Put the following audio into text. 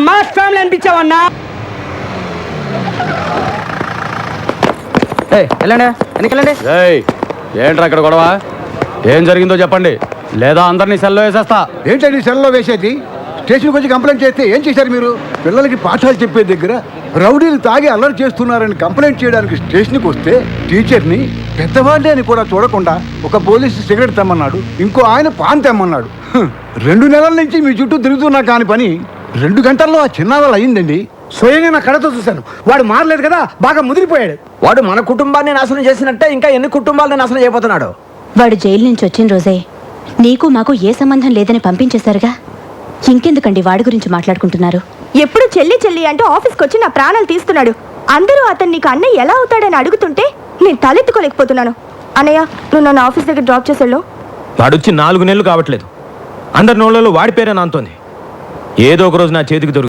Mass family అనిపించావన్నా. వెళ్ళండి వెనకెళ్ళండి. ఏంట్రా ఇక్కడ గొడవ? ఏం జరిగిందో చెప్పండి, లేదా అందరినీ సెల్లో వేసేస్తా. ఏంటండి సెల్లో వేసేది? స్టేషన్కి వచ్చి కంప్లైంట్ చేస్తే ఏం చేశారు మీరు? పిల్లలకి పాఠాలు చెప్పే దగ్గర రౌడీలు తాగి అల్లరి చేస్తున్నారని కంప్లైంట్ చేయడానికి స్టేషన్కి వస్తే టీచర్ని పెద్దవాళ్ళే అని కూడా చూడకుండా ఒక పోలీసు సిగరెట్ తెమ్మన్నాడు, ఇంకో ఆయన పాన్ తెమ్మన్నాడు. 2 నెలల నుంచి మీ చుట్టూ తిరుగుతున్నా కాని పని 2 గంటల్లో ఆ చిన్నావాళ్ళు అయ్యిందండి. స్వయంగా నా కళ్ళతో చూశాను. వాడు మారలేదు కదా, బాగా ముదిరిపోయాడు. వాడు మన కుటుంబాన్ని నాశనం చేసినట్టే ఇంకా ఎన్ని కుటుంబాలను నాశనం చేయబోతున్నాడు. వాడు జైలు నుంచి వచ్చిన రోజే నీకు మాకు ఏ సంబంధం లేదని పంపించేశారుగా. ఇంకెందుకండి వాడి గురించి మాట్లాడుకుంటున్నారు? ఎప్పుడు చెల్లి చెల్లి అంటూ ఆఫీస్కి వచ్చి నా ప్రాణాలు తీస్తున్నాడు. అందరూ అతను నీకు అన్నయ్య ఎలా అవుతాడని అడుగుతుంటే నేను తలెత్తుకోలేకపోతున్నాను. అన్నయ్య, నువ్వు నన్ను ఆఫీస్ దగ్గర డ్రాప్ చేసాడు. వాడొచ్చి 4 నెలలు కావట్లేదు. అందరి నోళ్ళలో వాడి పేరే నాంతోంది. ఏదో ఒక రోజు నా చేతికి దొరుకుతుంది.